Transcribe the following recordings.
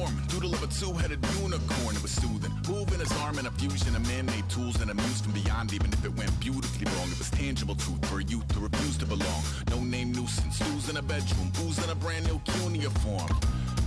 form, doodle of a two-headed unicorn. It was soothing, moving his arm in a fusion of man-made tools and a muse from beyond. Even if it went beautifully wrong, it was tangible truth for a youth to refuse to belong. No name nuisance, who's in a bedroom, who's in a brand new cuneiform.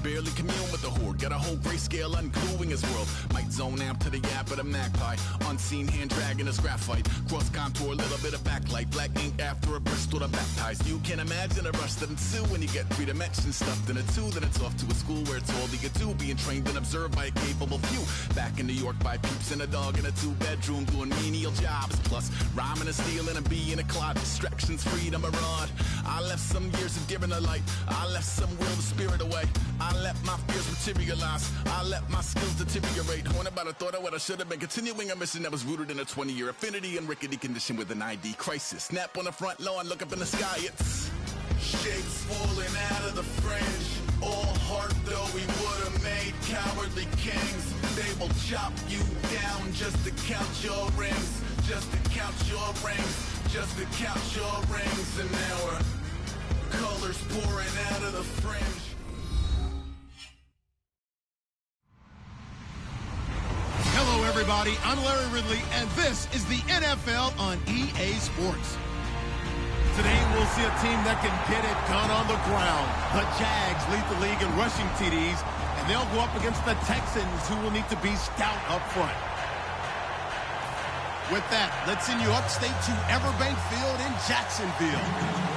Barely commune with the horde, got a whole grayscale ungluing his world. Might zone amp to the yap of the magpie, unseen hand dragging his graphite. Cross contour, a little bit of backlight, black ink after a Bristol to baptize. You can imagine a rush that ensue when you get three dimensions stuffed in a two. Then it's off to a school where it's all you get to, being trained and observed by a capable few. Back in New York by peeps and a dog in a two-bedroom doing menial jobs. Plus rhyming and stealing and being a clod, distractions, freedom, a rod. I left some years of giving a light, I left some will the spirit away. I let my fears materialize, I let my skills deteriorate. When about I thought of what I should have been, continuing a mission that was rooted in a 20-year affinity and rickety condition with an ID crisis. Snap on the front lawn, look up in the sky, it's shapes falling out of the fringe. All heart though we would have made cowardly kings. They will chop you down just to count your rings, just to count your rings, just to count your rings. And now our colors pouring out of the fringe. Hello, everybody. I'm Larry Ridley, and this is the NFL on EA Sports. Today, we'll see a team that can get it done on the ground. The Jags lead the league in rushing TDs, and they'll go up against the Texans, who will need to be stout up front. With that, let's send you upstate to Everbank Field in Jacksonville.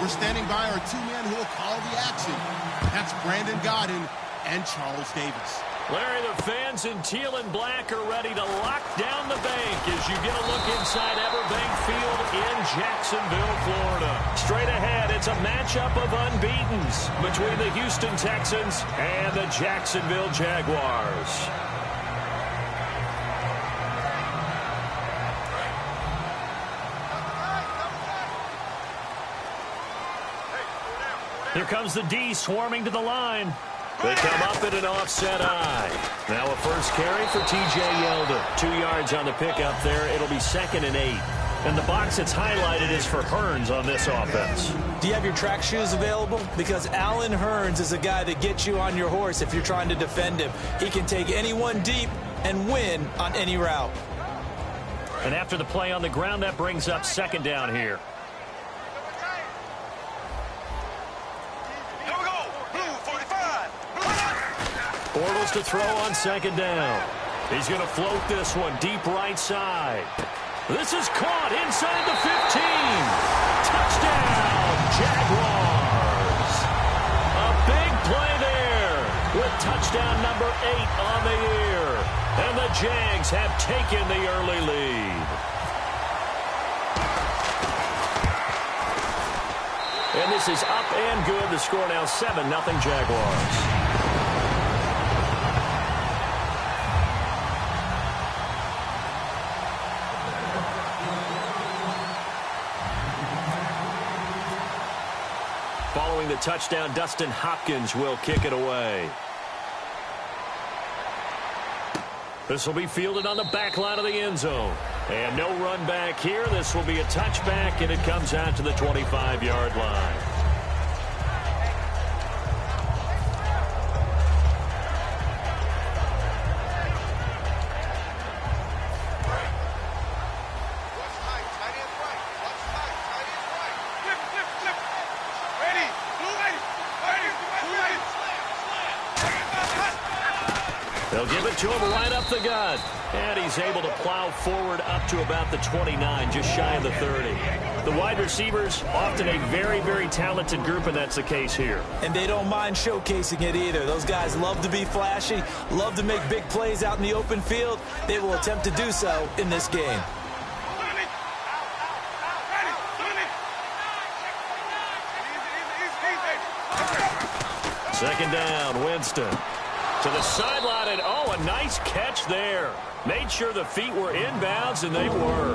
We're standing by our two men who will call the action. That's Brandon Godden and Charles Davis. Larry, the fans in teal and black are ready to lock down the bank as you get a look inside Everbank Field in Jacksonville, Florida. Straight ahead, it's a matchup of unbeatens between the Houston Texans and the Jacksonville Jaguars. Here comes the D swarming to the line. They come up at an offset eye. Now a first carry for T.J. Yeldon. 2 yards on the pickup there. It'll be 2nd and 8. And the box that's highlighted is for Hearns on this offense. Do you have your track shoes available? Because Allen Hearns is a guy that gets you on your horse if you're trying to defend him. He can take anyone deep and win on any route. And after the play on the ground, that brings up 2nd down here. Bortles to throw on 2nd down. He's going to float this one deep right side. This is caught inside the 15. Touchdown, Jaguars. A big play there with touchdown number 8 on the year. And the Jags have taken the early lead. And this is up and good. The score now 7-0 Jaguars. Following the touchdown, Dustin Hopkins will kick it away. This will be fielded on the back line of the end zone. And no run back here. This will be a touchback, and it comes out to the 25-yard line. They'll give it to him right up the gut. And he's able to plow forward up to about the 29, just shy of the 30. The wide receivers, often a very, very talented group, and that's the case here. And they don't mind showcasing it either. Those guys love to be flashy, love to make big plays out in the open field. They will attempt to do so in this game. Second down, Winston. To the sideline, and oh, a nice catch there. Made sure the feet were inbounds, and they were.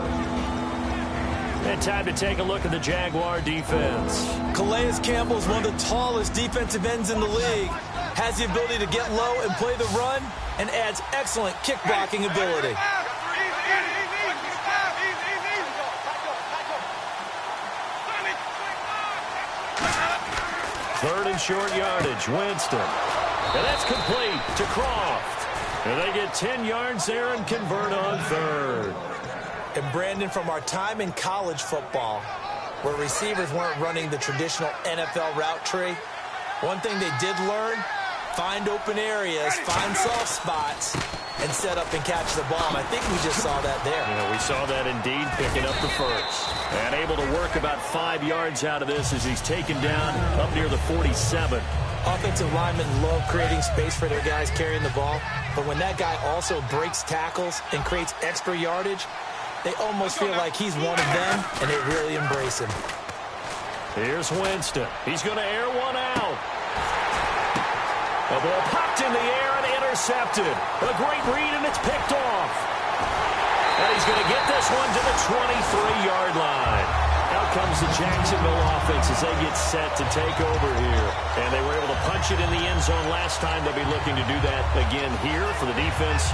And time to take a look at the Jaguar defense. Calais Campbell's one of the tallest defensive ends in the league. Has the ability to get low and play the run, and adds excellent kick blocking ability. Third and short yardage, Winston. And that's complete to Croft. And they get 10 yards there and convert on third. And Brandon, from our time in college football, where receivers weren't running the traditional NFL route tree, one thing they did learn, find open areas, find soft spots, and set up and catch the ball. And I think we just saw that there. Yeah, we saw that indeed, picking up the first. And able to work about 5 yards out of this as he's taken down up near the 47. Offensive linemen love creating space for their guys carrying the ball. But when that guy also breaks tackles and creates extra yardage, they almost feel like he's one of them, and they really embrace him. Here's Winston. He's going to air one out. The ball popped in the air and intercepted. A great read, and it's picked off. And he's going to get this one to the 23-yard line. Out comes the Jacksonville offense as they get set to take over here. And they were able to punch it in the end zone last time. They'll be looking to do that again here for the defense.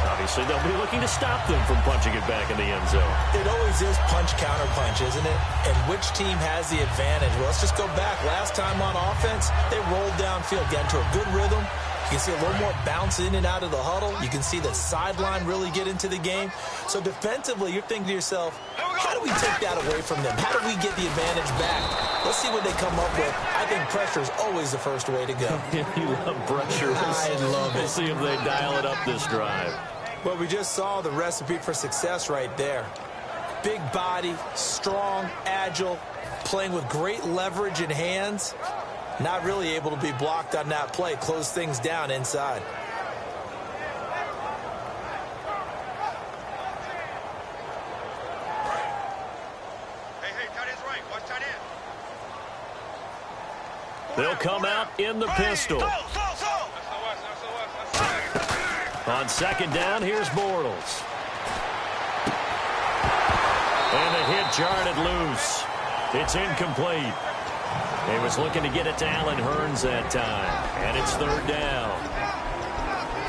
Obviously, they'll be looking to stop them from punching it back in the end zone. It always is punch-counter-punch, isn't it? And which team has the advantage? Well, let's just go back. Last time on offense, they rolled downfield, got into a good rhythm. You can see a little more bounce in and out of the huddle. You can see the sideline really get into the game. So defensively, you're thinking to yourself, how do we take that away from them? How do we get the advantage back? Let's see what they come up with. I think pressure is always the first way to go. You love pressure. I love it. We'll see if they dial it up this drive. Well, we just saw the recipe for success right there. Big body, strong, agile, playing with great leverage in hands. Not really able to be blocked on that play. Close things down inside. Hey, tight end's right. Watch tight end. They'll come out in the pistol. On second down, here's Bortles. And the hit jarred it loose. It's incomplete. He was looking to get it to Allen Hurns that time. And it's third down.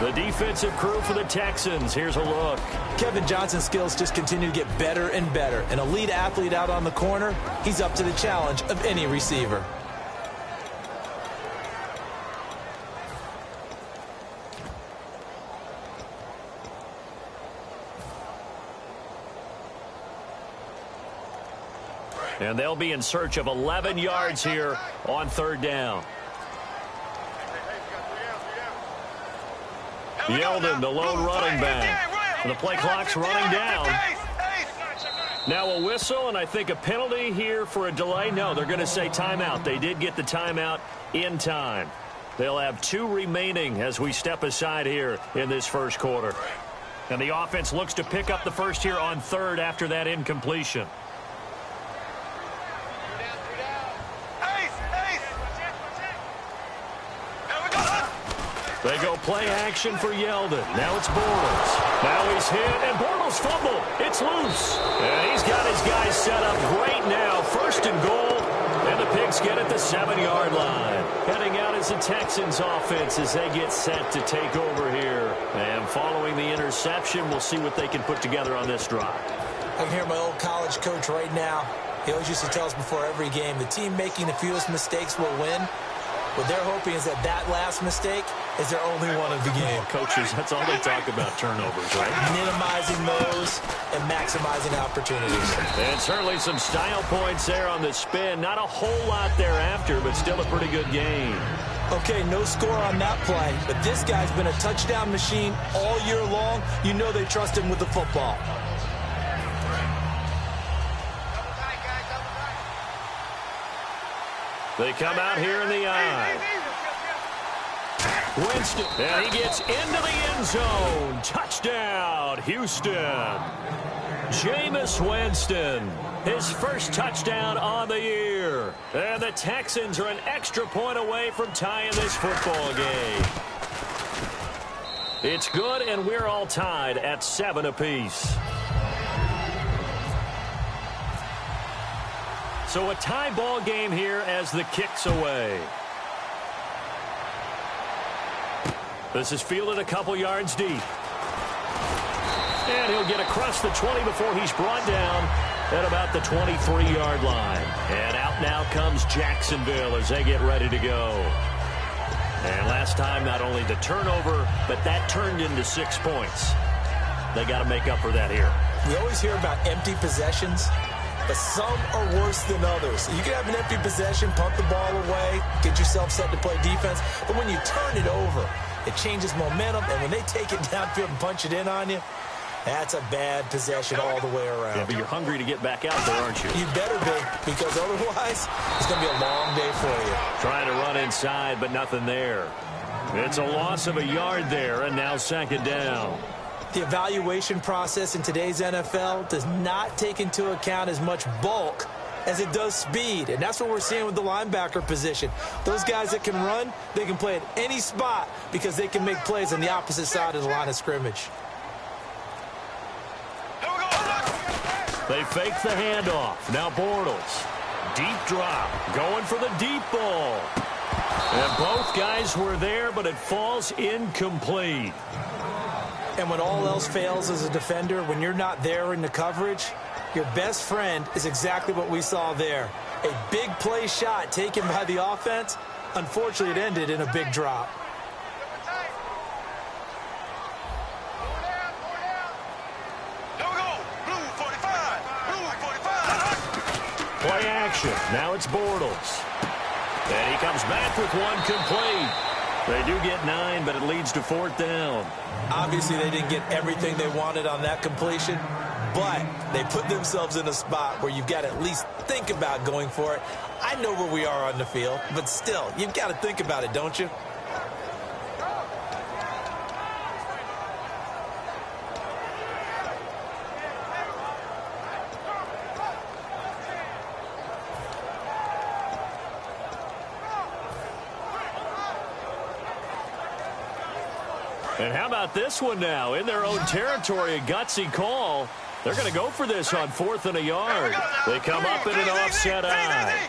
The defensive crew for the Texans. Here's a look. Kevin Johnson's skills just continue to get better and better. An elite athlete out on the corner. He's up to the challenge of any receiver. And they'll be in search of 11 yards here on third down. Yeldon, the lone running back. And the play clock's running down. Now a whistle, and I think a penalty here for a delay. No, they're going to say timeout. They did get the timeout in time. They'll have 2 remaining as we step aside here in this first quarter. And the offense looks to pick up the first here on third after that incompletion. They go play action for Yeldon. Now it's Bortles. Now he's hit, and Bortles fumble. It's loose. And he's got his guys set up great now. First and goal, and the Pigs get at the 7-yard line. Heading out is the Texans offense as they get set to take over here. And following the interception, we'll see what they can put together on this drive. I can hear my old college coach right now. He always used to tell us before every game, the team making the fewest mistakes will win. What they're hoping is that last mistake is their only one of the game. Coaches, that's all they talk about, turnovers, right? Minimizing those and maximizing opportunities. And certainly some style points there on the spin. Not a whole lot thereafter, but still a pretty good game. Okay, no score on that play, but this guy's been a touchdown machine all year long. You know they trust him with the football. They come out here in the eye. Winston, and he gets into the end zone. Touchdown, Houston. Jameis Winston, his first touchdown on the year. And the Texans are an extra point away from tying this football game. It's good, and we're all tied at 7 apiece. So a tie ball game here as the kick's away. This is fielded a couple yards deep. And he'll get across the 20 before he's brought down at about the 23-yard line. And out now comes Jacksonville as they get ready to go. And last time, not only the turnover, but that turned into 6 points. They got to make up for that here. We always hear about empty possessions, but some are worse than others. You can have an empty possession, pump the ball away, get yourself set to play defense, but when you turn it over, it changes momentum, and when they take it downfield and punch it in on you, that's a bad possession all the way around. Yeah, but you're hungry to get back out there, aren't you? You better be, because otherwise, it's going to be a long day for you. Trying to run inside, but nothing there. It's a loss of a yard there, and now second down. The evaluation process in today's NFL does not take into account as much bulk as it does speed, and that's what we're seeing with the linebacker position. Those guys that can run, they can play at any spot because they can make plays on the opposite side of the line of scrimmage. They fake the handoff. Now Bortles. Deep drop. Going for the deep ball. And both guys were there, but it falls incomplete. And when all else fails as a defender, when you're not there in the coverage, your best friend is exactly what we saw there. A big play shot taken by the offense. Unfortunately, it ended in a big drop. Play action. Now it's Bortles. And he comes back with one complete. They do get 9, but it leads to 4th down. Obviously, they didn't get everything they wanted on that completion, but they put themselves in a spot where you've got to at least think about going for it. I know where we are on the field, but still, you've got to think about it, don't you? And how about this one now? In their own territory, a gutsy call. They're going to go for this on 4th and a yard. They come up in an offset eye.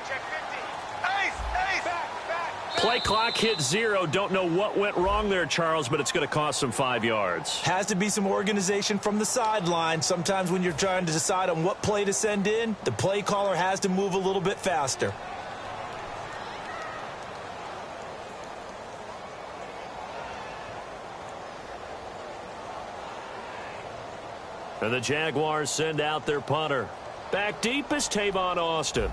Play clock hit 0. Don't know what went wrong there, Charles, but it's going to cost them 5 yards. Has to be some organization from the sideline. Sometimes when you're trying to decide on what play to send in, the play caller has to move a little bit faster. And the Jaguars send out their punter. Back deep is Tavon Austin.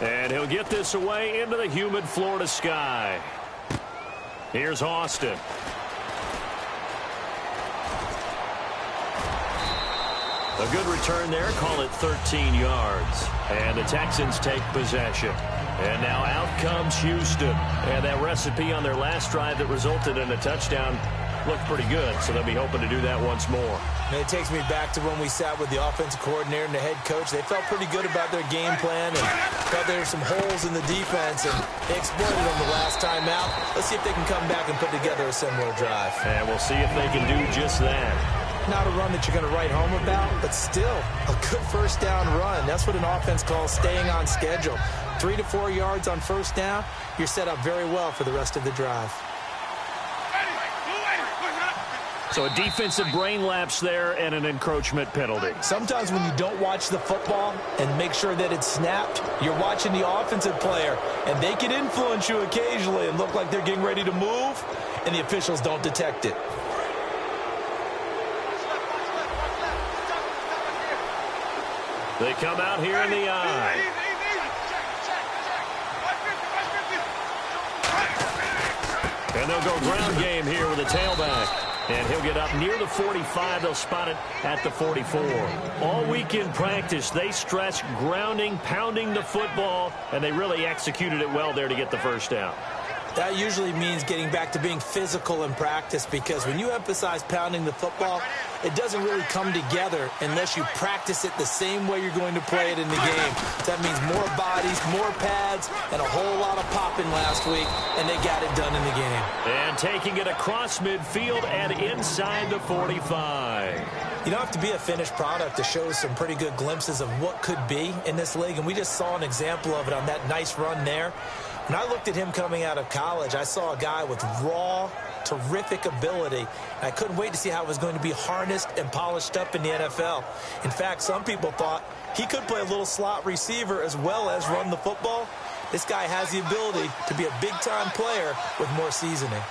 And he'll get this away into the humid Florida sky. Here's Austin. A good return there. Call it 13 yards. And the Texans take possession. And now out comes Houston. And that recipe on their last drive that resulted in a touchdown looked pretty good, so they'll be hoping to do that once more. And it takes me back to when we sat with the offensive coordinator and the head coach. They felt pretty good about their game plan and felt there were some holes in the defense, and they exploited them the last time out. Let's see if they can come back and put together a similar drive. And we'll see if they can do just that. Not a run that you're going to write home about, but still a good first down run. That's what an offense calls staying on schedule. 3 to 4 yards on first down, you're set up very well for the rest of the drive. So a defensive brain lapse there and an encroachment penalty. Sometimes when you don't watch the football and make sure that it's snapped, you're watching the offensive player, and they can influence you occasionally and look like they're getting ready to move, and the officials don't detect it. They come out here in the eye. And they'll go ground game here with a tailback. And he'll get up near the 45. They'll spot it at the 44. All week in practice, they stress grounding, pounding the football, and they really executed it well there to get the first down. That usually means getting back to being physical in practice, because when you emphasize pounding the football, it doesn't really come together unless you practice it the same way you're going to play it in the game. That means more bodies, more pads, and a whole lot of popping last week, and they got it done in the game. And taking it across midfield and inside the 45. You don't have to be a finished product to show some pretty good glimpses of what could be in this league, and we just saw an example of it on that nice run there. When I looked at him coming out of college, I saw a guy with raw, terrific ability. And I couldn't wait to see how it was going to be harnessed and polished up in the NFL. In fact, some people thought he could play a little slot receiver as well as run the football. This guy has the ability to be a big-time player with more seasoning.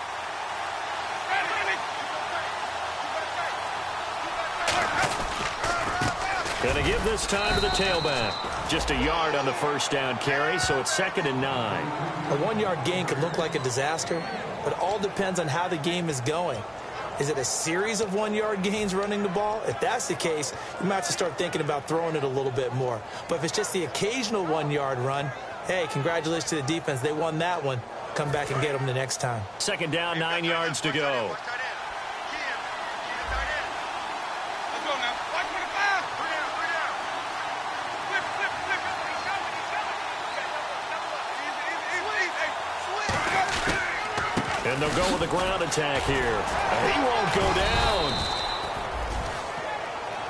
Going to give this time to the tailback. Just a yard on the first down carry, so it's 2nd and 9. A 1-yard gain could look like a disaster, but it all depends on how the game is going. Is it a series of 1-yard gains running the ball? If that's the case, you might have to start thinking about throwing it a little bit more. But if it's just the occasional 1-yard run, hey, congratulations to the defense. They won that one. Come back and get them the next time. 2nd down, 9 yards to go. And they'll go with a ground attack here. He won't go down.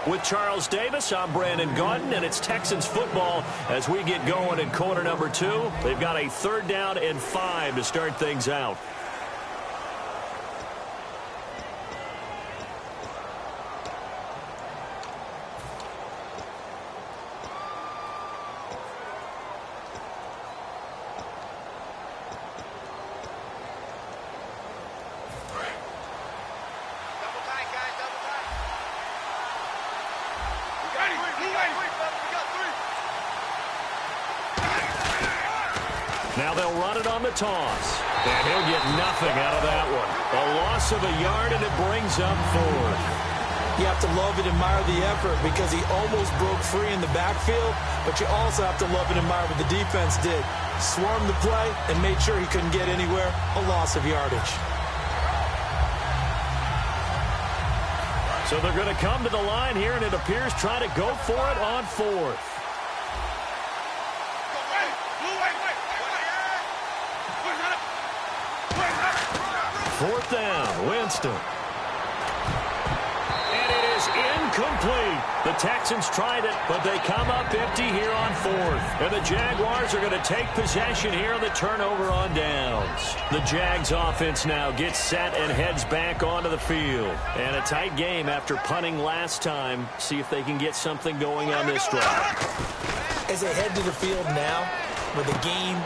With Charles Davis, I'm Brandon Gaudin, and it's Texans football as we get going in quarter number 2. They've got a 3rd down and 5 to start things out. Now they'll run it on the toss. And he'll get nothing out of that one. A loss of a yard, and it brings up 4th. You have to love and admire the effort because he almost broke free in the backfield, but you also have to love and admire what the defense did. Swarmed the play and made sure he couldn't get anywhere. A loss of yardage. So they're going to come to the line here, and it appears trying to go for it on 4th. Fourth down, Winston. And it is incomplete. The Texans tried it, but they come up empty here on 4th. And the Jaguars are going to take possession here on the turnover on downs. The Jags offense now gets set and heads back onto the field. And a tight game after punting last time. See if they can get something going on this drive. As they head to the field now, with the game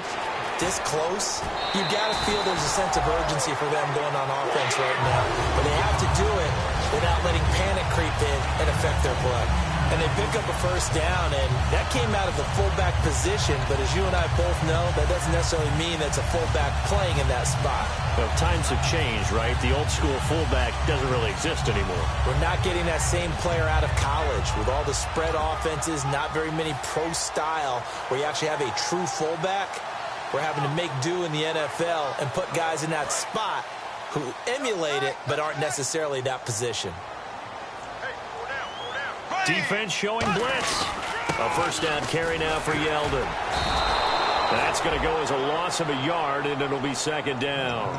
this close, you got to feel there's a sense of urgency for them going on offense right now. But they have to do it without letting panic creep in and affect their play. And they pick up a first down, and that came out of the fullback position. But as you and I both know, that doesn't necessarily mean that's a fullback playing in that spot. Well, times have changed, right? The old school fullback doesn't really exist anymore. We're not getting that same player out of college with all the spread offenses, not very many pro style where you actually have a true fullback. We're having to make do in the NFL and put guys in that spot who emulate it but aren't necessarily that position. Defense showing blitz. A first down carry now for Yeldon. That's going to go as a loss of a yard, and it'll be 2nd down.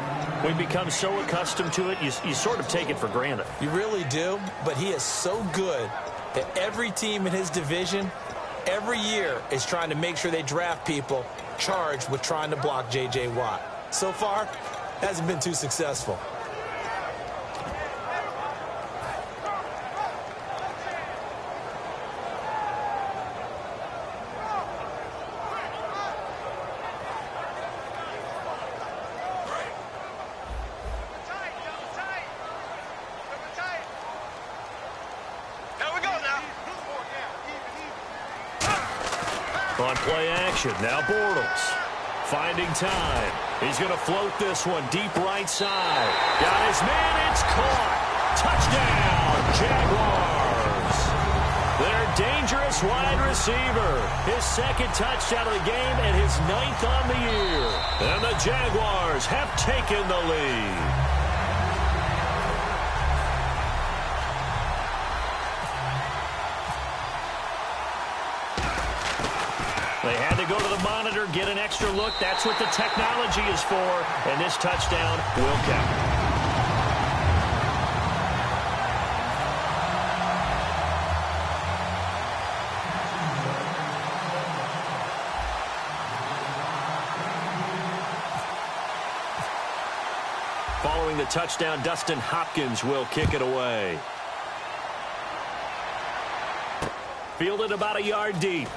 We've become so accustomed to it, you sort of take it for granted. You really do, but he is so good that every team in his division every year is trying to make sure they draft people charged with trying to block J.J. Watt. So far, hasn't been too successful. On play action, now Bortles. Finding time. He's going to float this one deep right side. Got his man, it's caught. Touchdown, Jaguars. Their dangerous wide receiver. His 2nd touchdown of the game and his 9th on the year. And the Jaguars have taken the lead. They had to go to the monitor, get an extra look. That's what the technology is for. And this touchdown will count. Following the touchdown, Dustin Hopkins will kick it away. Fielded about a yard deep.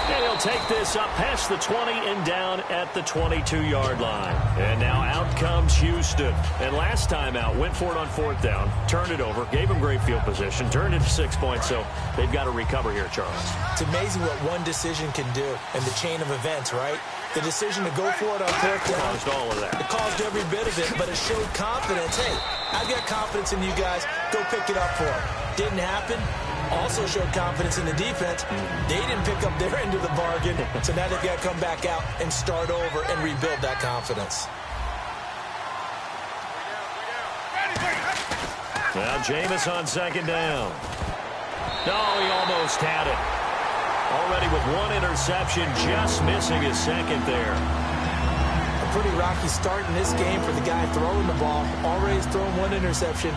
And he'll take this up past the 20 and down at the 22-yard line. And now out comes Houston. And last time out, went for it on 4th down, turned it over, gave him great field position, turned it to 6 points, so they've got to recover here, Charles. It's amazing what one decision can do in the chain of events, right? The decision to go for it on 4th down. Caused all of that. It caused every bit of it, but it showed confidence. Hey, I've got confidence in you guys. Go pick it up for them. Didn't happen. Also showed confidence in the defense. They didn't pick up their end of the bargain, so now they've got to come back out and start over and rebuild that confidence. Now Jameis on 2nd down. No, he almost had it. Already with 1 interception, just missing his 2nd there. A pretty rocky start in this game for the guy throwing the ball. Already has thrown 1 interception.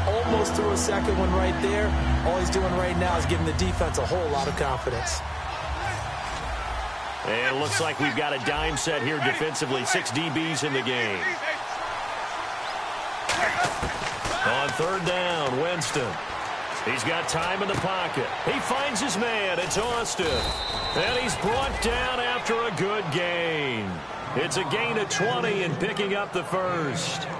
Almost threw a 2nd one right there. All he's doing right now is giving the defense a whole lot of confidence. And it looks like we've got a dime set here defensively. 6 DBs in the game. On 3rd down, Winston. He's got time in the pocket. He finds his man. It's Austin. And he's brought down after a good gain. It's a gain of 20 and picking up the 1st.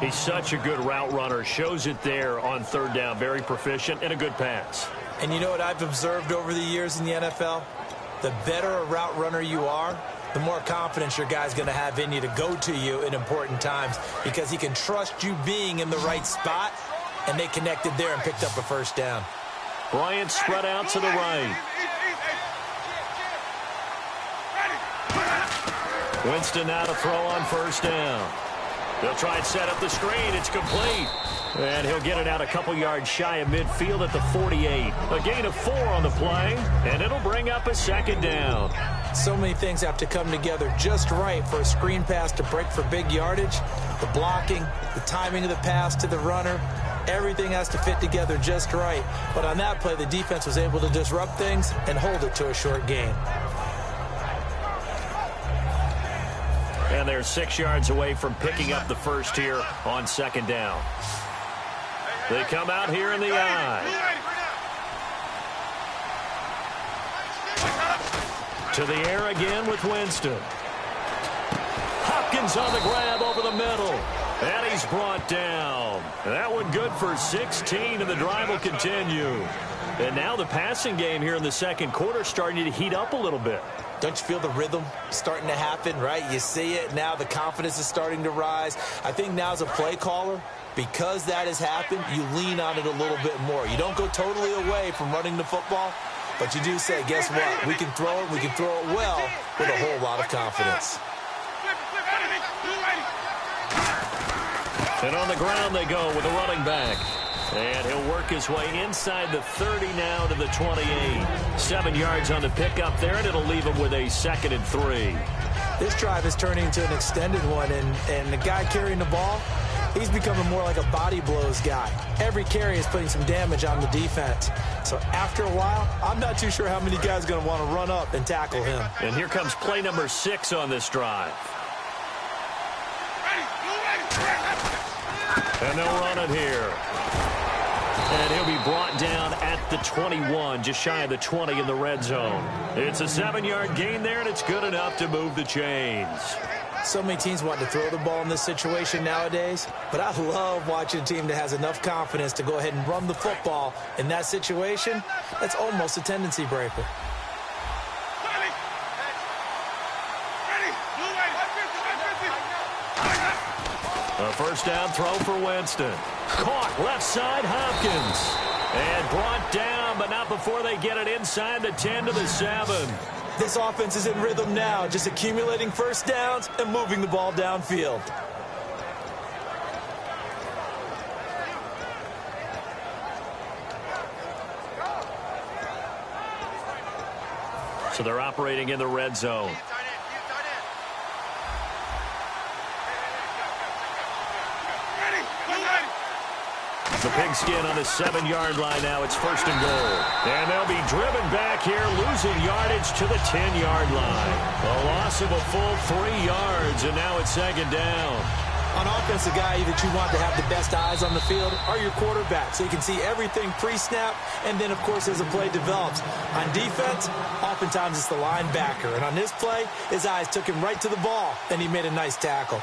He's such a good route runner. Shows it there on 3rd down. Very proficient and a good pass. And you know what I've observed over the years in the NFL? The better a route runner you are, the more confidence your guy's going to have in you to go to you in important times because he can trust you being in the right spot, and they connected there and picked up a 1st down. Bryant spread out to the right. Winston now to throw on 1st down. They'll try and set up the screen. It's complete. And he'll get it out a couple yards shy of midfield at the 48. A gain of 4 on the play, and it'll bring up a 2nd down. So many things have to come together just right for a screen pass to break for big yardage. The blocking, the timing of the pass to the runner, everything has to fit together just right. But on that play, the defense was able to disrupt things and hold it to a short gain. And they're 6 yards away from picking up the 1st here on 2nd down. They come out here in the eye. To the air again with Winston. Hopkins on the grab over the middle. And he's brought down. That one good for 16, and the drive will continue. And now the passing game here in the 2nd quarter starting to heat up a little bit. Don't you feel the rhythm starting to happen, right? You see it. Now the confidence is starting to rise. I think now as a play caller, because that has happened, you lean on it a little bit more. You don't go totally away from running the football, but you do say, guess what? We can throw it. We can throw it well with a whole lot of confidence. And on the ground they go with a running back. And he'll work his way inside the 30 now to the 28. 7 yards on the pickup there, and it'll leave him with a 2nd and 3. This drive is turning into an extended one, and the guy carrying the ball, he's becoming more like a body blows guy. Every carry is putting some damage on the defense. So after a while, I'm not too sure how many guys are going to want to run up and tackle him. And here comes play number 6 on this drive. And they'll run it here. And he'll be brought down at the 21, just shy of the 20 in the red zone. It's a 7-yard gain there, and it's good enough to move the chains. So many teams want to throw the ball in this situation nowadays, but I love watching a team that has enough confidence to go ahead and run the football in that situation. That's almost a tendency breaker. A 1st down throw for Winston. Caught left side, Hopkins. And brought down, but not before they get it inside the 10 to the 7. This offense is in rhythm now, just accumulating 1st downs and moving the ball downfield. So they're operating in the red zone. The pigskin on the 7-yard line now. It's 1st and goal. And they'll be driven back here, losing yardage to the 10-yard line. A loss of a full 3 yards, and now it's 2nd down. On offense, the guy that you want to have the best eyes on the field are your quarterbacks, so you can see everything pre-snap, and then, of course, as the play develops. On defense, oftentimes it's the linebacker. And on this play, his eyes took him right to the ball, and he made a nice tackle.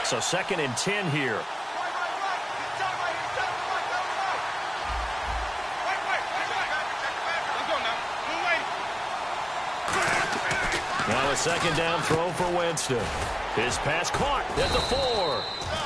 So 2nd and 10 here. Now a 2nd down throw for Winston. His pass caught at the 4.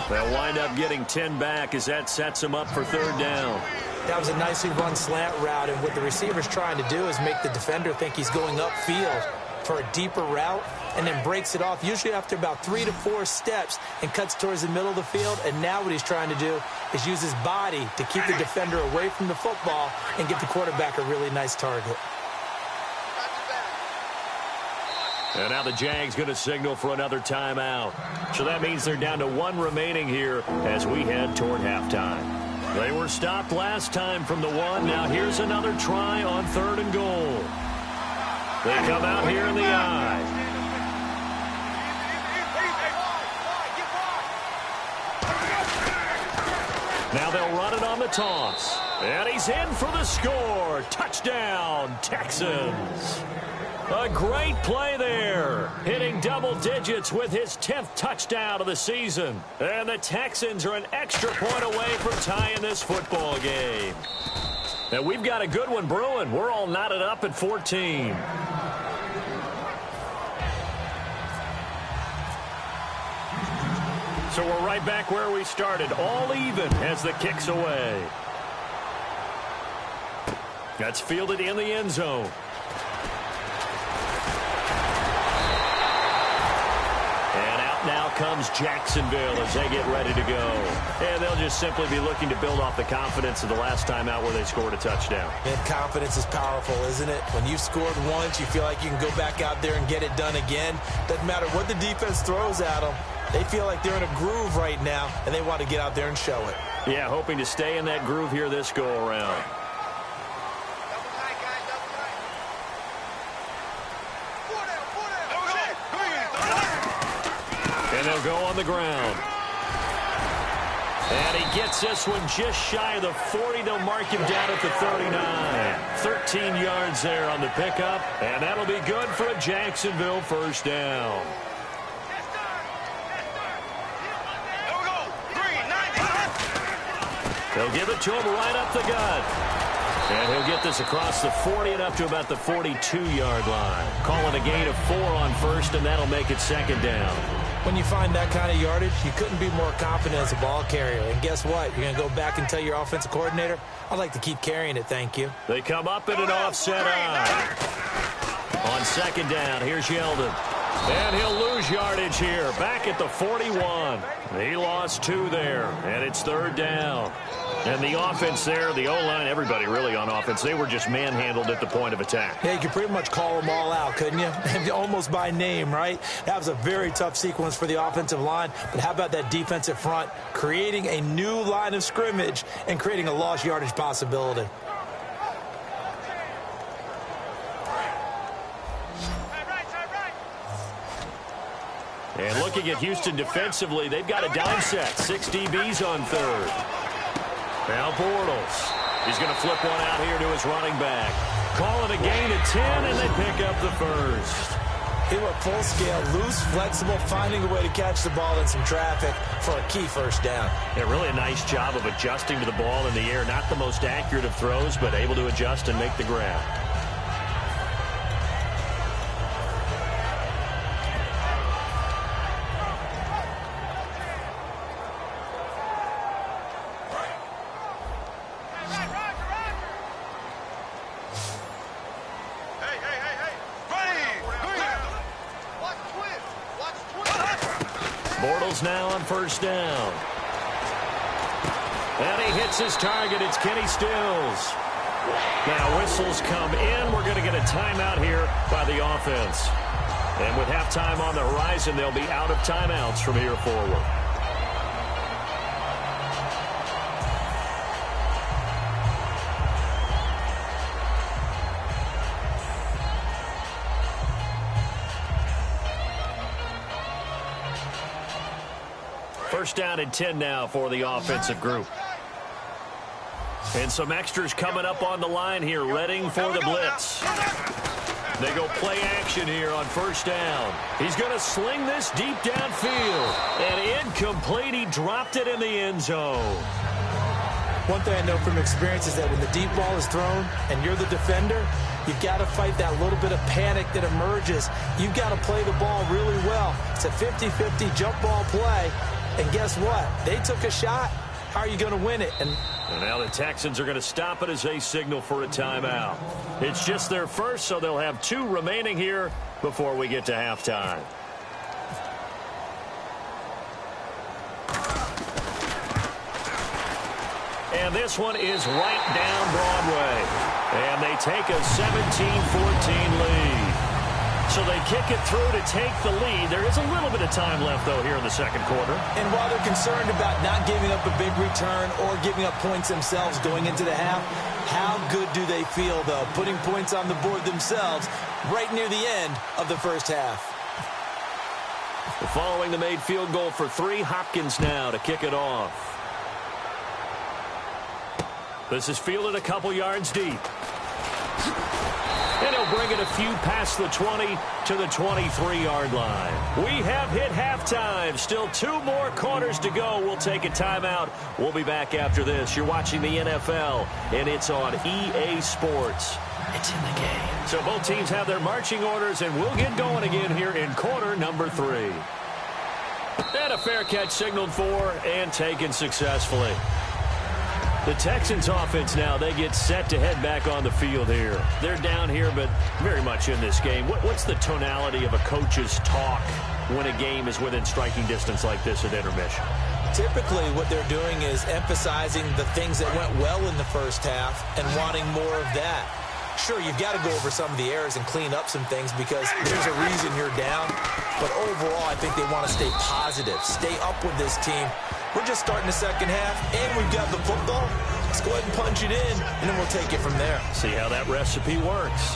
They'll wind up getting 10 back as that sets him up for 3rd down. That was a nicely run slant route, and what the receiver's trying to do is make the defender think he's going upfield for a deeper route, and then breaks it off, usually after about 3 to 4 steps, and cuts towards the middle of the field. And now what he's trying to do is use his body to keep the defender away from the football and get the quarterback a really nice target. And now the Jags going to signal for another timeout. So that means they're down to 1 remaining here as we head toward halftime. They were stopped last time from the 1. Now here's another try on 3rd and goal. They come out here in the I. Now they'll run it on the toss. And he's in for the score. Touchdown, Texans. A great play there, hitting double digits with his 10th touchdown of the season. And the Texans are an extra point away from tying this football game. And we've got a good one brewing. We're all knotted up at 14. So we're right back where we started, all even as the kick's away. That's fielded in the end zone. Now comes Jacksonville as they get ready to go. And they'll just simply be looking to build off the confidence of the last time out where they scored a touchdown. And confidence is powerful, isn't it? When you've scored once, you feel like you can go back out there and get it done again. Doesn't matter what the defense throws at them. They feel like they're in a groove right now, and they want to get out there and show it. Yeah, hoping to stay in that groove here this go-around. And they'll go on the ground. And he gets this one just shy of the 40. They'll mark him down at the 39. 13 yards there on the pickup. And that'll be good for a Jacksonville 1st down. They'll give it to him right up the gut. And he'll get this across the 40 and up to about the 42-yard line. Calling a gain of 4 on 1st, and that'll make it 2nd down. When you find that kind of yardage, you couldn't be more confident as a ball carrier. And guess what? You're going to go back and tell your offensive coordinator, I'd like to keep carrying it, thank you. They come up in an offset eye. On 2nd down, here's Yeldon. And he'll lose yardage here, back at the 41. He lost 2 there, and it's 3rd down. And the offense there, the O-line, everybody really on offense, they were just manhandled at the point of attack. Yeah, you could pretty much call them all out, couldn't you? Almost by name, right? That was a very tough sequence for the offensive line. But how about that defensive front creating a new line of scrimmage and creating a lost yardage possibility? And looking at Houston defensively, they've got a dime set. 6 DBs on 3rd. Now Bortles. He's going to flip one out here to his running back. Call it a gain of 10, and they pick up the 1st. They were full scale, loose, flexible, finding a way to catch the ball in some traffic for a key 1st down. Yeah, really a nice job of adjusting to the ball in the air. Not the most accurate of throws, but able to adjust and make the grab. Bortles now on 1st down. And he hits his target. It's Kenny Stills. Now whistles come in. We're going to get a timeout here by the offense. And with halftime on the horizon, they'll be out of timeouts from here forward. First down and 10 now for the offensive group. And some extras coming up on the line here, readying for the blitz. They go play action here on first down. He's going to sling this deep downfield. And incomplete. He dropped it in the end zone. One thing I know from experience is that when the deep ball is thrown and you're the defender, you've got to fight that little bit of panic that emerges. You've got to play the ball really well. It's a 50-50 jump ball play. And guess what? They took a shot. How are you going to win it? And now the Texans are going to stop it as they signal for a timeout. It's just their first, so they'll have 2 remaining here before we get to halftime. And this one is right down Broadway. And they take a 17-14 lead. So they kick it through to take the lead. There is a little bit of time left, though, here in the second quarter. And while they're concerned about not giving up a big return or giving up points themselves going into the half, how good do they feel, though, putting points on the board themselves right near the end of the first half? Following the made field goal for 3, Hopkins now to kick it off. This is fielded a couple yards deep. And he'll bring it a few past the 20 to the 23-yard line. We have hit halftime. Still 2 more quarters to go. We'll take a timeout. We'll be back after this. You're watching the NFL, and it's on EA Sports. It's in the game. So both teams have their marching orders, and we'll get going again here in quarter number 3. And a fair catch signaled for and taken successfully. The Texans offense now, they get set to head back on the field here. They're down here, but very much in this game. What's the tonality of a coach's talk when a game is within striking distance like this at intermission? Typically, what they're doing is emphasizing the things that went well in the first half and wanting more of that. Sure, you've got to go over some of the errors and clean up some things because there's a reason you're down. But overall, I think they want to stay positive, stay up with this team. We're just starting the second half, and we've got the football. Let's go ahead and punch it in, and then we'll take it from there. See how that recipe works.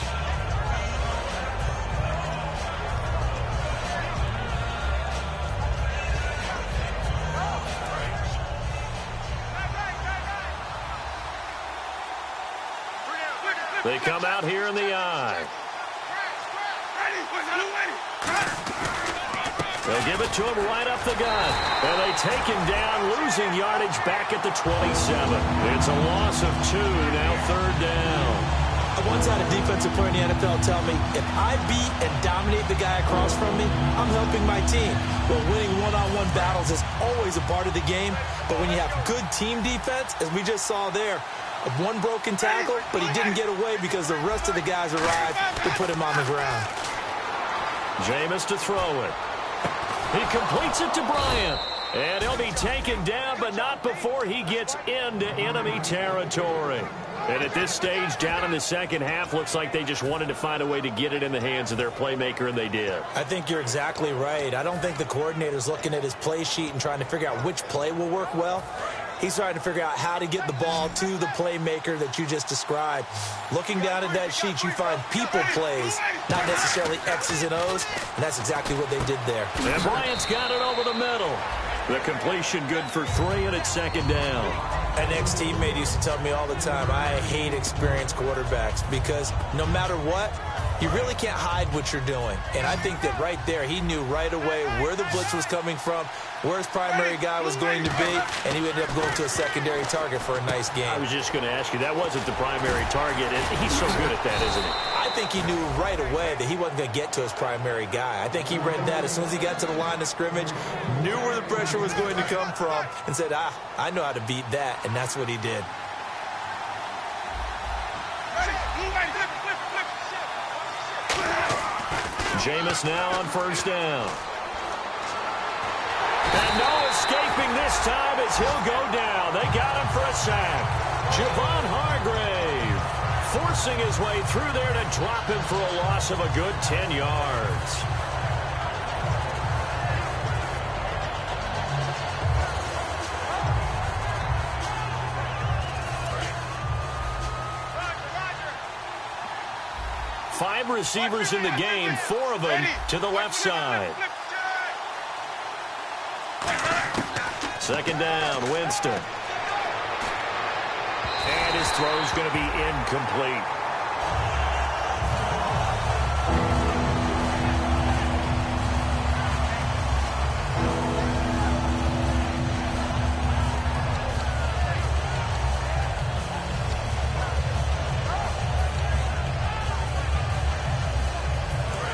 They come out here in the eye. They'll give it to him right up the gut. And they take him down, losing yardage back at the 27. It's a loss of 2, now third down. I once had a defensive player in the NFL tell me, if I beat and dominate the guy across from me, I'm helping my team. Well, winning one-on-one battles is always a part of the game. But when you have good team defense, as we just saw there, one broken tackle, but he didn't get away because the rest of the guys arrived to put him on the ground. Jameis to throw it. He completes it to Bryant. And he'll be taken down, but not before he gets into enemy territory. And at this stage, down in the second half, looks like they just wanted to find a way to get it in the hands of their playmaker, and they did. I think you're exactly right. I don't think the coordinator's looking at his play sheet and trying to figure out which play will work well. He's trying to figure out how to get the ball to the playmaker that you just described. Looking down at that sheet, you find people plays, not necessarily X's and O's, and that's exactly what they did there. And Bryant's got it over the middle. The completion good for 3, and it's second down. An ex-teammate used to tell me all the time, I hate experienced quarterbacks because no matter what, you really can't hide what you're doing. And I think that right there, he knew right away where the blitz was coming from, where his primary guy was going to be, and he ended up going to a secondary target for a nice game. I was just going to ask you, that wasn't the primary target, and he's so good at that, isn't he? I think he knew right away that he wasn't going to get to his primary guy. I think he read that as soon as he got to the line of scrimmage, knew where the pressure was going to come from, and said, I know how to beat that, and that's what he did. Jameis now on first down. And no escaping this time as he'll go down. They got him for a sack. Javon Hargrave forcing his way through there to drop him for a loss of a good 10 yards. Five receivers in the game, 4 of them to the left side. Second down, Winston. And his throw's going to be incomplete.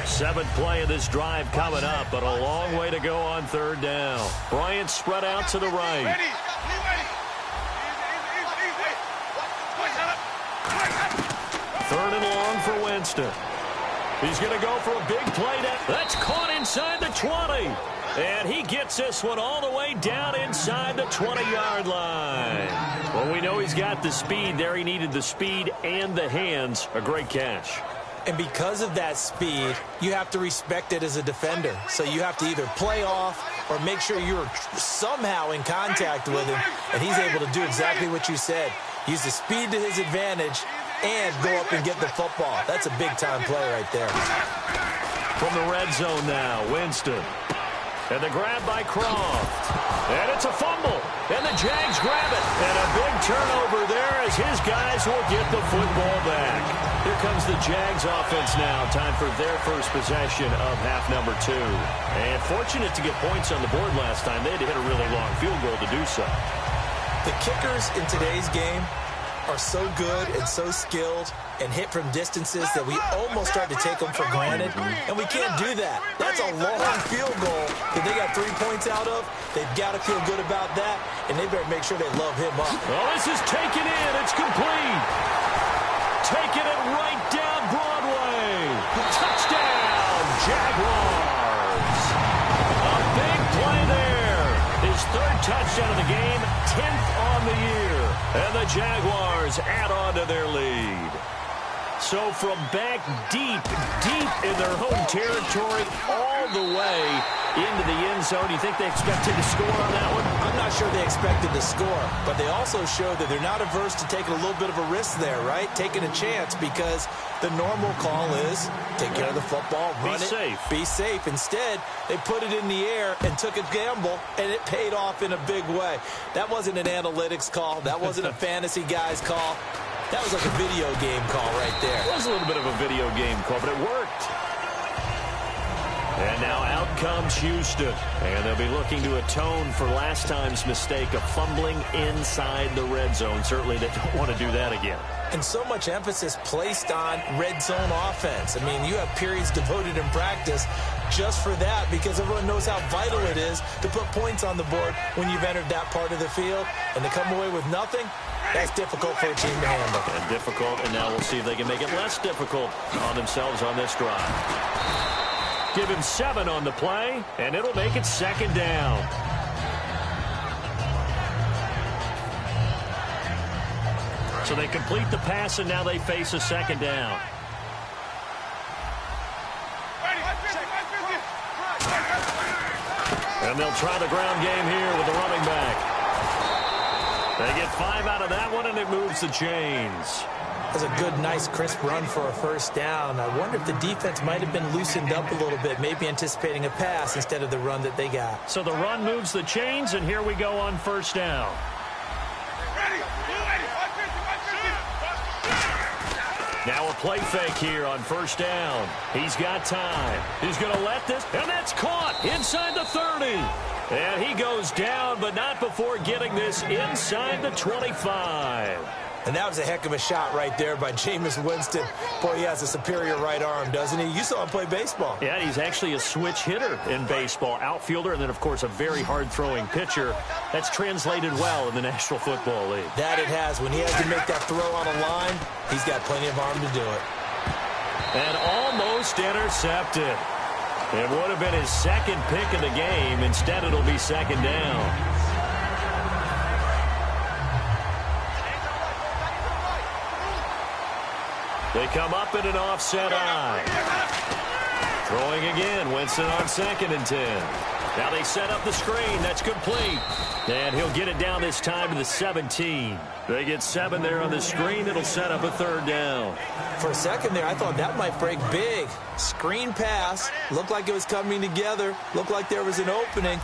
Seventh play of this drive coming up, but a long way to go on third down. Bryant spread out to the right. Third and long for Winston. He's going to go for a big play. That's caught inside the 20. And he gets this one all the way down inside the 20-yard line. Well, we know he's got the speed there. He needed the speed and the hands. A great catch. And because of that speed, you have to respect it as a defender. So you have to either play off or make sure you're somehow in contact with him. And he's able to do exactly what you said. Use the speed to his advantage and go up and get the football. That's a big-time play right there. From the red zone now, Winston. And the grab by Croft. And it's a fumble. And the Jags grab it. And a big turnover there as his guys will get the football back. Here comes the Jags offense now. Time for their first possession of half number 2. And fortunate to get points on the board last time. They had to hit a really long field goal to do so. The kickers in today's game are so good and so skilled and hit from distances that we almost start to take them for granted, and we can't do that. That's a long field goal that they got 3 points out of. They've got to feel good about that, and they better make sure they love him up. Well, this is taken in. It's complete. Taking it right down Broadway. Touchdown, Jaguars. A big play there. His third touchdown of the game, 10th on the year. And the Jaguars add on to their lead. So from back deep in their home territory all the way into the end zone, do you think they expected to score on that one? I'm not sure they expected to score, but they also showed that they're not averse to taking a little bit of a risk there, right? Taking a chance, because the normal call is take care of the football, run it, be safe. Instead, they put it in the air and took a gamble, and it paid off in a big way. That wasn't an analytics call. That wasn't a fantasy guy's call. That was like a video game call right there. It was a little bit of a video game call, but it worked. And now out comes Houston. And they'll be looking to atone for last time's mistake of fumbling inside the red zone. Certainly they don't want to do that again. And so much emphasis placed on red zone offense. I mean, you have periods devoted in practice just for that, because everyone knows how vital it is to put points on the board when you've entered that part of the field. And to come away with nothing, that's difficult for a team to handle. And difficult, and now we'll see if they can make it less difficult on themselves on this drive. Give him 7 on the play, and it'll make it second down. So they complete the pass, and now they face a second down. And they'll try the ground game here with the running back. They get 5 out of that one, and it moves the chains. That's a good, nice, crisp run for a first down. I wonder if the defense might have been loosened up a little bit, maybe anticipating a pass instead of the run that they got. So the run moves the chains, and here we go on first down. Now a play fake here on first down. He's got time. He's going to let this, and that's caught inside the 30. And he goes down, but not before getting this inside the 25. And that was a heck of a shot right there by Jameis Winston. Boy, he has a superior right arm, doesn't he? You saw him play baseball. Yeah, he's actually a switch hitter in baseball. Outfielder, and then, of course, a very hard-throwing pitcher. That's translated well in the National Football League. That it has. When he has to make that throw on a line, he's got plenty of arm to do it. And almost intercepted. It would have been his second pick of the game. Instead, it'll be second down. They come up in an offset eye. Throwing again. Winston on 2nd and 10. Now they set up the screen. That's complete. And he'll get it down this time to the 17. They get 7 there on the screen. It'll set up a third down. For a second there, I thought that might break big. Screen pass. Looked like it was coming together. Looked like there was an opening.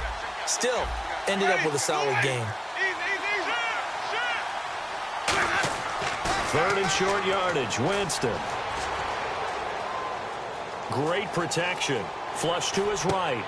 Still, ended up with a solid gain. Third and short yardage, Winston. Great protection. Flush to his right.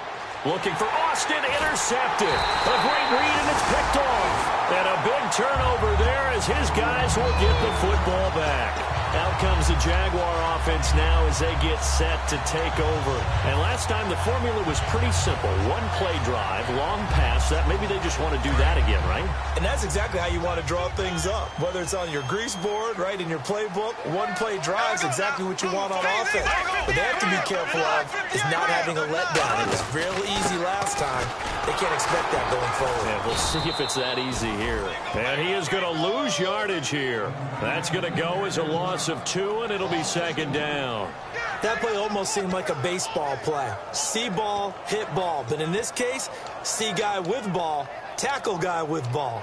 Looking for Austin, intercepted. A great read, and it's picked off. And a big turnover there as his guys will get the football back. Out comes the Jaguar offense now as they get set to take over. And last time the formula was pretty simple. One play drive, long pass. That maybe they just want to do that again, right? And that's exactly how you want to draw things up. Whether it's on your grease board, right, in your playbook, one play drive is exactly what you want on offense. But they have to be careful of is not having a letdown. It was real easy last time. They can't expect that going forward. Yeah, we'll see if it's that easy here. And he is going to lose yardage here. That's going to go as a loss of 2, and it'll be second down. That play almost seemed like a baseball play. See ball, hit ball. But in this case, see guy with ball, tackle guy with ball.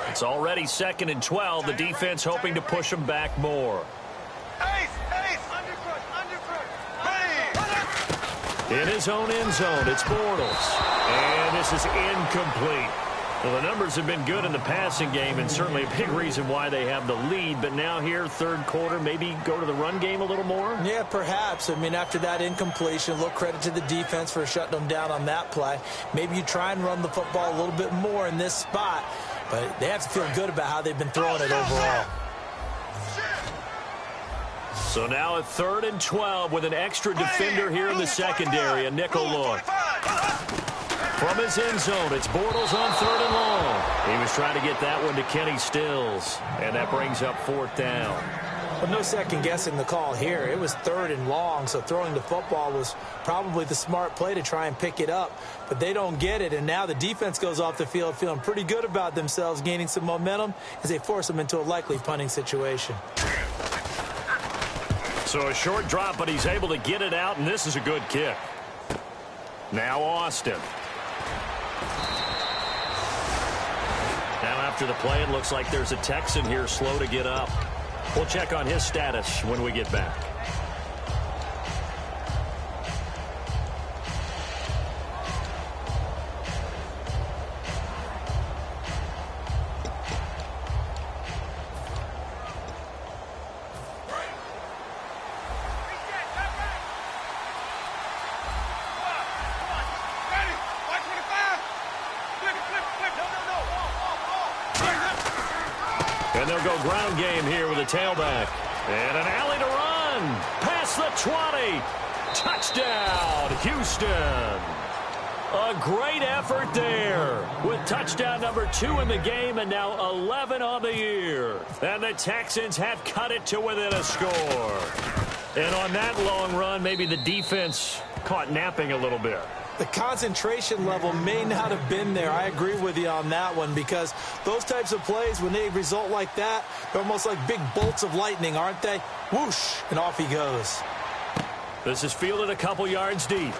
It's already second and 12. The defense hoping to push them back more. In his own end zone, it's Bortles. And this is incomplete. Well, the numbers have been good in the passing game, and certainly a big reason why they have the lead. But now here, third quarter, maybe go to the run game a little more? Yeah, perhaps. I mean, after that incompletion, a little credit to the defense for shutting them down on that play. Maybe you try and run the football a little bit more in this spot. But they have to feel good about how they've been throwing it overall. So now a third and 12 with an extra defender here in the secondary. A nickel look. From his end zone, it's Bortles on third and long. He was trying to get that one to Kenny Stills. And that brings up fourth down. Well, no second guessing the call here. It was third and long, so throwing the football was probably the smart play to try and pick it up. But they don't get it, and now the defense goes off the field feeling pretty good about themselves, gaining some momentum as they force them into a likely punting situation. So a short drop, but he's able to get it out, and this is a good kick. Now Austin. Now after the play, it looks like there's a Texan here slow to get up. We'll check on his status when we get back. And they'll go ground game here with a tailback. And an alley to run. Past the 20. Touchdown, Houston. A great effort there with touchdown number 2 in the game and now 11 on the year. And the Texans have cut it to within a score. And on that long run, maybe the defense caught napping a little bit. The concentration level may not have been there. I agree with you on that one because those types of plays, when they result like that, they're almost like big bolts of lightning, aren't they? Whoosh, and off he goes. This is fielded a couple yards deep.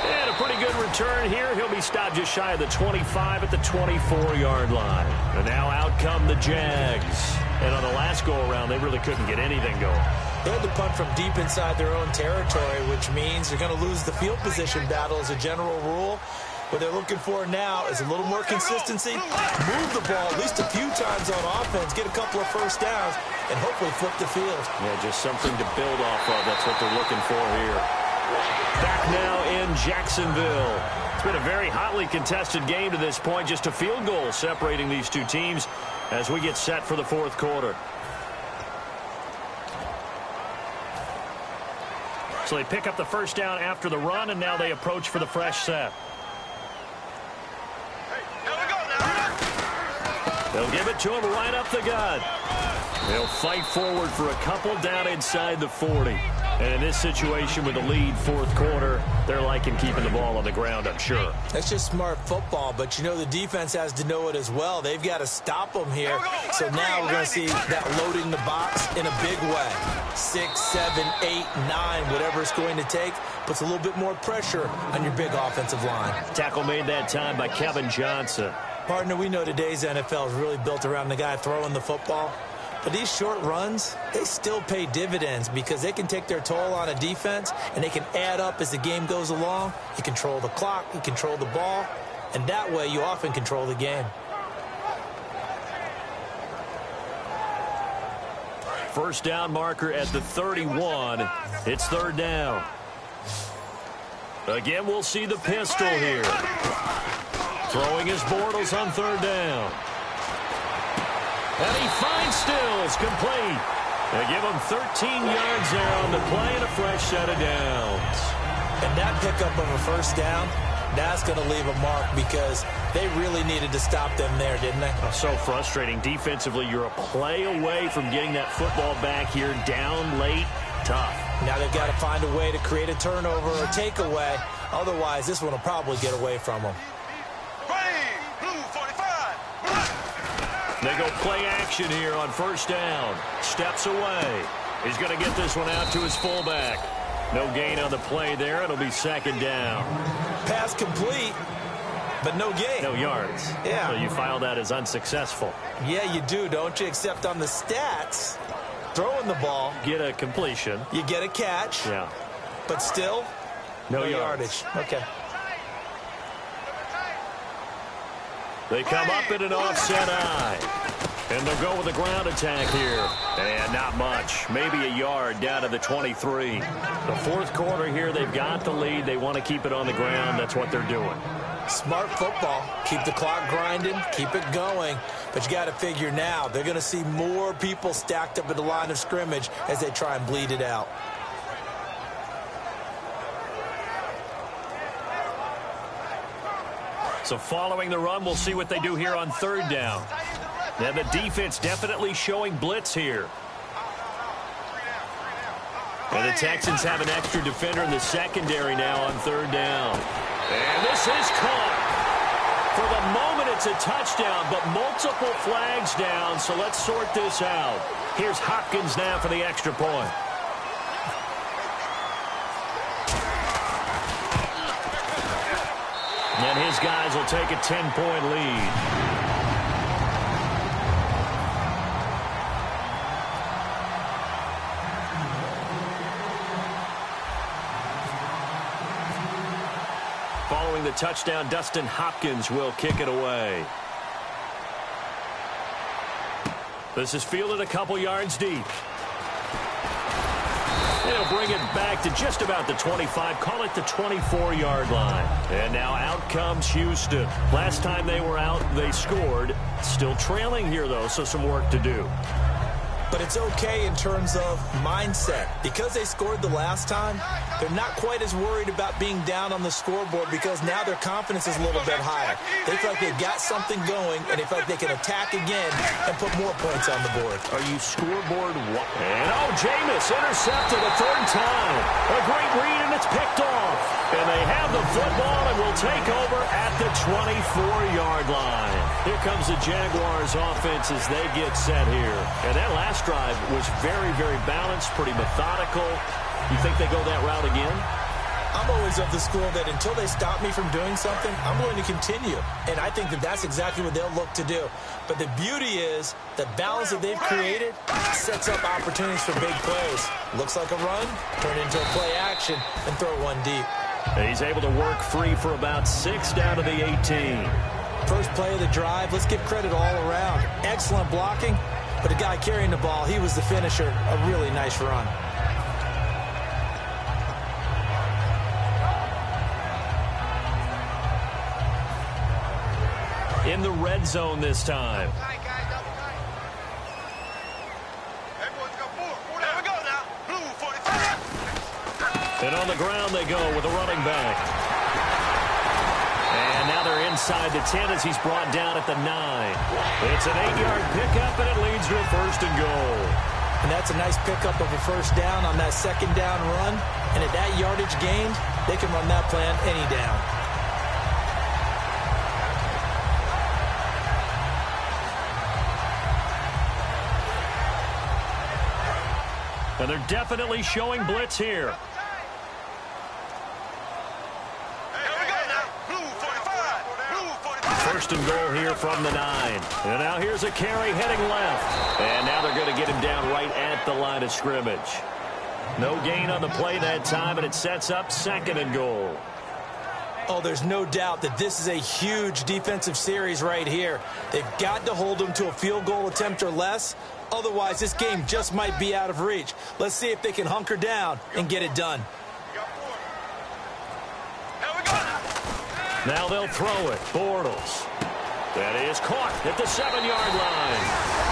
And a pretty good return here. He'll be stopped just shy of the 25 at the 24-yard line. And now out come the Jags. And on the last go-around, they really couldn't get anything going. They had to punt from deep inside their own territory, which means they're going to lose the field position battle as a general rule. What they're looking for now is a little more consistency, move the ball at least a few times on offense, get a couple of first downs, and hopefully flip the field. Yeah, just something to build off of. That's what they're looking for here. Back now in Jacksonville. It's been a very hotly contested game to this point. Just a field goal separating these two teams as we get set for the fourth quarter. So they pick up the first down after the run, and now they approach for the fresh set. They'll give it to him right up the gut. They'll fight forward for a couple down inside the 40. And in this situation with the lead fourth quarter, they're liking keeping the ball on the ground, I'm sure. That's just smart football, but you know the defense has to know it as well. They've got to stop them here. So now we're going to see that loading the box in a big way. 6, 7, 8, 9, whatever it's going to take, puts a little bit more pressure on your big offensive line. Tackle made that time by Kevin Johnson. Partner, we know today's NFL is really built around the guy throwing the football. But these short runs, they still pay dividends because they can take their toll on a defense, and they can add up as the game goes along. You control the clock, you control the ball, and that way you often control the game. First down marker at the 31. It's third down. Again, we'll see the pistol here. Throwing his Bortles on third down. And he finds Stills, complete. They give him 13 yards there on the play and a fresh set of downs. And that pickup of a first down, that's going to leave a mark because they really needed to stop them there, didn't they? Oh, so frustrating. Defensively, you're a play away from getting that football back here down late. Tough. Now they've got to find a way to create a turnover or takeaway. Otherwise, this one will probably get away from them. They go play action here on first down. Steps away. He's going to get this one out to his fullback. No gain on the play there. It'll be second down. Pass complete, but no gain. No yards. Yeah. So you file that as unsuccessful. Yeah, you do, don't you? Except on the stats, throwing the ball. Get a completion. You get a catch. Yeah. But still, no yardage. Okay. They come up in an offset eye. And they'll go with a ground attack here. And not much. Maybe a yard down to the 23. The fourth quarter here, they've got the lead. They want to keep it on the ground. That's what they're doing. Smart football. Keep the clock grinding. Keep it going. But you got to figure now, they're going to see more people stacked up at the line of scrimmage as they try and bleed it out. So following the run, we'll see what they do here on third down. And the defense definitely showing blitz here. And the Texans have an extra defender in the secondary now on third down. And this is caught. For the moment, it's a touchdown, but multiple flags down, so let's sort this out. Here's Hopkins now for the extra point. And his guys will take a 10-point lead. Following the touchdown, Dustin Hopkins will kick it away. This is fielded a couple yards deep. They'll bring it back to just about the 25, call it the 24-yard line. And now out comes Houston. Last time they were out, they scored. Still trailing here, though, so some work to do. But it's okay in terms of mindset. Because they scored the last time, they're not quite as worried about being down on the scoreboard because now their confidence is a little bit higher. They feel like they've got something going, and they feel like they can attack again and put more points on the board. Are you scoreboard? And Jameis intercepted a third time. A great read, and it's picked off. And they have the football and will take over at the 24-yard line. Here comes the Jaguars offense as they get set here. And that last drive was very, very balanced, pretty methodical. You think they go that route again? I'm always of the school that until they stop me from doing something, I'm going to continue. And I think that that's exactly what they'll look to do. But the beauty is the balance that they've created sets up opportunities for big plays. Looks like a run, turn into a play action, and throw one deep. He's able to work free for about 6 down to the 18. First play of the drive, let's give credit all around. Excellent blocking, but the guy carrying the ball, he was the finisher. A really nice run. In the red zone this time. And on the ground they go with a running back. And now they're inside the 10 as he's brought down at the 9. It's an 8-yard pickup, and it leads to a first and goal. And that's a nice pickup of a first down on that second down run. And at that yardage gained, they can run that plan any down. And they're definitely showing blitz here. First and goal here from the 9. And now here's a carry heading left. And now they're going to get him down right at the line of scrimmage. No gain on the play that time, and it sets up second and goal. Oh, there's no doubt that this is a huge defensive series right here. They've got to hold them to a field goal attempt or less. Otherwise, this game just might be out of reach. Let's see if they can hunker down and get it done. Now they'll throw it. Bortles. That is caught at the 7-yard line.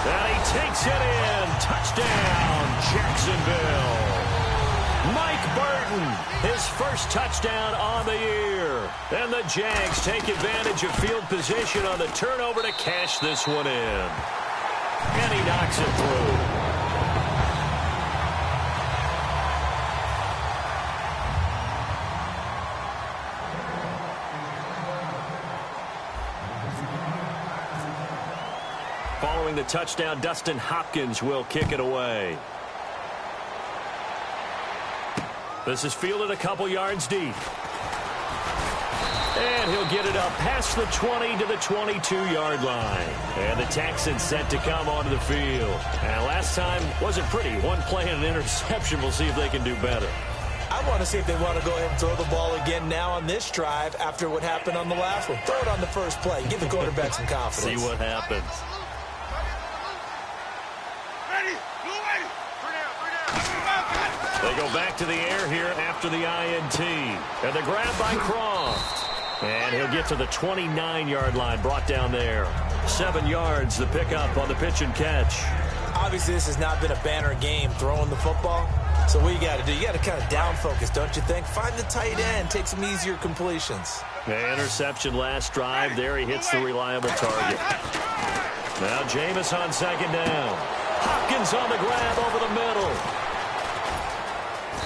And he takes it in. Touchdown, Jacksonville. Mike Burton, his first touchdown on the year. And the Jags take advantage of field position on the turnover to cash this one in. And he knocks it through. Following the touchdown, Dustin Hopkins will kick it away. This is fielded a couple yards deep. And he'll get it up past the 20 to the 22-yard line. And the Texans set to come onto the field. And last time wasn't pretty. One play and an interception. We'll see if they can do better. I want to see if they want to go ahead and throw the ball again now on this drive after what happened on the last one. Throw it on the first play. Give the quarterback some confidence. See what happens. They go back to the air here after the INT. And the grab by Croft. And he'll get to the 29-yard line, brought down there. 7 yards, the pickup on the pitch and catch. Obviously, this has not been a banner game throwing the football. So what you got to do, you got to kind of down focus, don't you think? Find the tight end, take some easier completions. The interception last drive. There he hits the reliable target. Now Jameis on second down. Hopkins on the grab over the middle.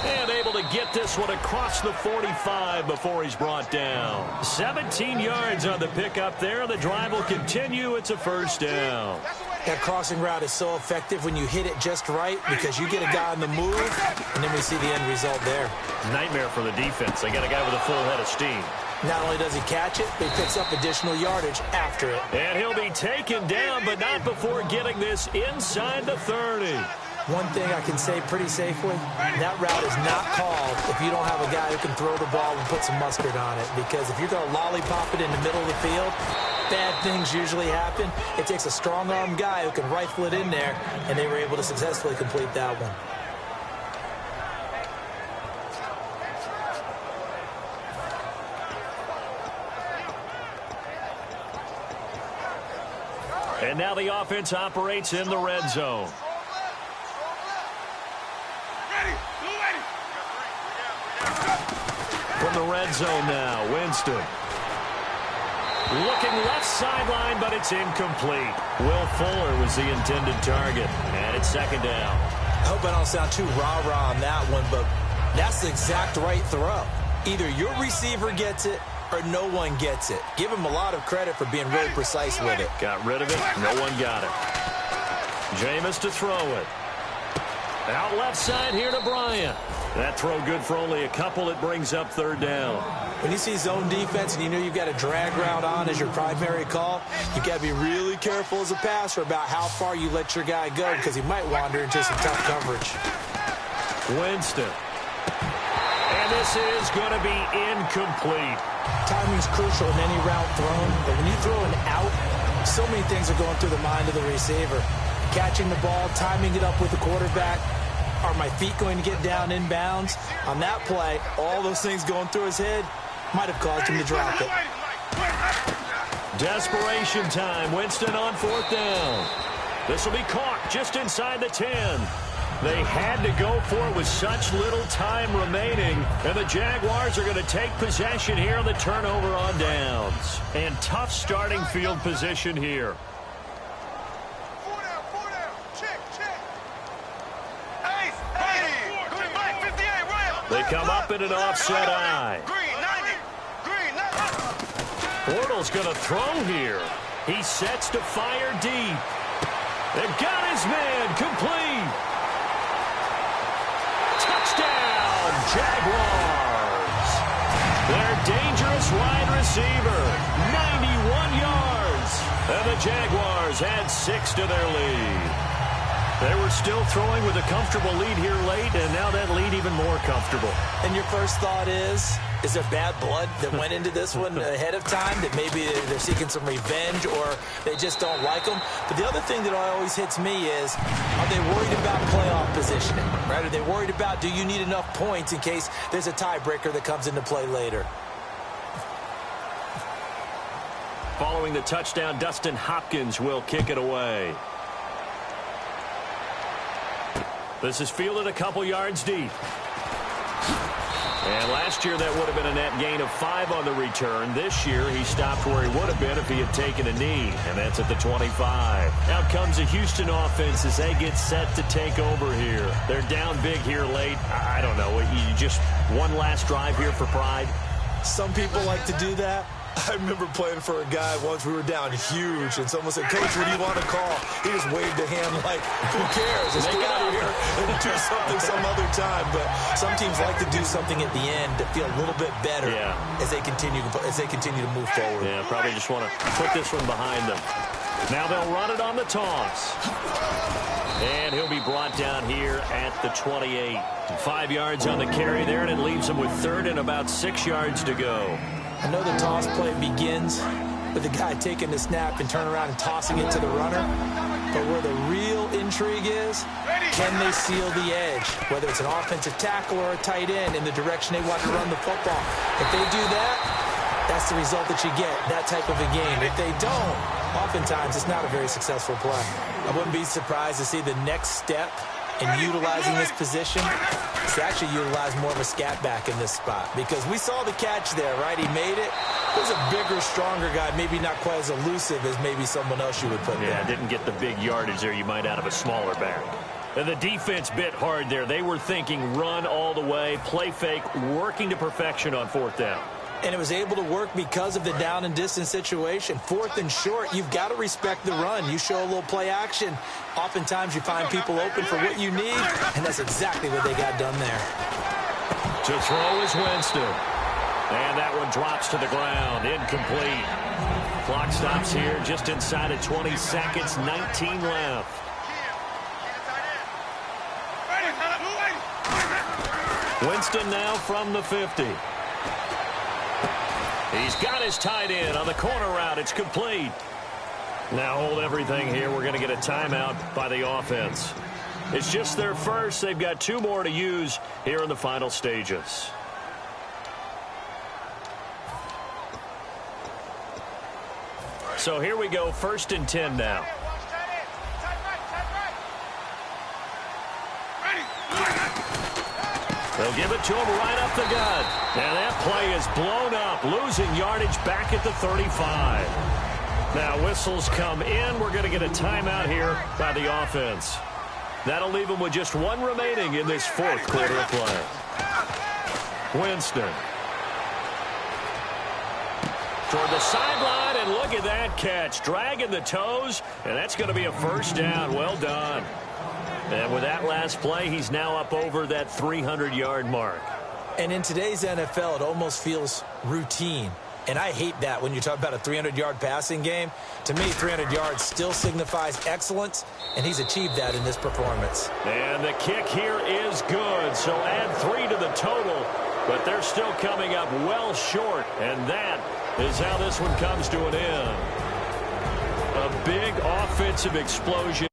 And able to get this one across the 45 before he's brought down. 17 yards on the pickup there. The drive will continue. It's a first down. That crossing route is so effective when you hit it just right because you get a guy on the move, and then we see the end result there. Nightmare for the defense. They got a guy with a full head of steam. Not only does he catch it, but he picks up additional yardage after it. And he'll be taken down, but not before getting this inside the 30. One thing I can say pretty safely, that route is not called if you don't have a guy who can throw the ball and put some mustard on it. Because if you're going to lollipop it in the middle of the field, bad things usually happen. It takes a strong-arm guy who can rifle it in there, and they were able to successfully complete that one. And now the offense operates in the red zone. From the red zone now, Winston. Looking left sideline, but it's incomplete. Will Fuller was the intended target, and it's second down. I hope I don't sound too rah-rah on that one, but that's the exact right throw. Either your receiver gets it or no one gets it. Give him a lot of credit for being really precise with it. Got rid of it. No one got it. Jameis to throw it. Out left side here to Bryant. That throw good for only a couple. It brings up third down. When you see zone defense and you know you've got a drag route on as your primary call, you've got to be really careful as a passer about how far you let your guy go because he might wander into some tough coverage. Winston. And this is going to be incomplete. Timing's crucial in any route thrown, but when you throw an out, so many things are going through the mind of the receiver. Catching the ball, timing it up with the quarterback. Are my feet going to get down inbounds? On that play, all those things going through his head might have caused him to drop it. Desperation time. Winston on fourth down. This will be caught just inside the 10. They had to go for it with such little time remaining. And the Jaguars are going to take possession here on the turnover on downs. And tough starting field position here. They come up in an offset eye. Bortles going to throw here. He sets to fire deep. They've got his man complete. Touchdown, Jaguars. Their dangerous wide receiver, 91 yards. And the Jaguars add 6 to their lead. They were still throwing with a comfortable lead here late, and now that lead even more comfortable. And your first thought is there bad blood that went into this one ahead of time, that maybe they're seeking some revenge or they just don't like them? But the other thing that always hits me is, are they worried about playoff positioning? Right? Are they worried about, do you need enough points in case there's a tiebreaker that comes into play later? Following the touchdown, Dustin Hopkins will kick it away. This is fielded a couple yards deep. And last year that would have been a net gain of 5 on the return. This year he stopped where he would have been if he had taken a knee, and that's at the 25. Out comes the Houston offense as they get set to take over here. They're down big here late. I don't know. You just one last drive here for pride? Some people like to do that. I remember playing for a guy once. We were down huge, and someone said, "Coach, what do you want to call?" He just waved a hand like, "Who cares? Let's get out of here and do something some other time." But some teams like to do something at the end to feel a little bit better as they continue to move forward. Yeah, probably just want to put this one behind them. Now they'll run it on the toss. And he'll be brought down here at the 28. 5 yards on the carry there, and it leaves him with 3rd and about 6 yards to go. I know the toss play begins with the guy taking the snap and turning around and tossing it to the runner. But where the real intrigue is, can they seal the edge? Whether it's an offensive tackle or a tight end in the direction they want to run the football. If they do that, that's the result that you get, that type of a game. If they don't, oftentimes it's not a very successful play. I wouldn't be surprised to see the next step in utilizing this position to actually utilize more of a scat back in this spot, because we saw the catch there, right? He made it. He was a bigger, stronger guy, maybe not quite as elusive as maybe someone else you would put there. Yeah, didn't get the big yardage there you might out of a smaller back. And the defense bit hard there. They were thinking run all the way, play fake, working to perfection on 4th down. And it was able to work because of the down and distance situation. 4th and short, you've got to respect the run. You show a little play action. Oftentimes you find people open for what you need, and that's exactly what they got done there. To throw is Winston. And that one drops to the ground. Incomplete. Clock stops here just inside of 20 seconds. 19 left. Winston now from the 50. He's got his tight end on the corner route. It's complete. Now hold everything here. We're going to get a timeout by the offense. It's just their first. They've got 2 more to use here in the final stages. So here we go, 1st and 10 now. They'll give it to him right up the gut. And that play is blown up, losing yardage back at the 35. Now whistles come in. We're going to get a timeout here by the offense. That'll leave them with just 1 remaining in this 4th quarter of play. Winston. Toward the sideline, and look at that catch. Dragging the toes, and that's going to be a 1st down. Well done. And with that last play, he's now up over that 300-yard mark. And in today's NFL, it almost feels routine. And I hate that when you talk about a 300-yard passing game. To me, 300 yards still signifies excellence, and he's achieved that in this performance. And the kick here is good, so add 3 to the total. But they're still coming up well short, and that is how this one comes to an end. A big offensive explosion.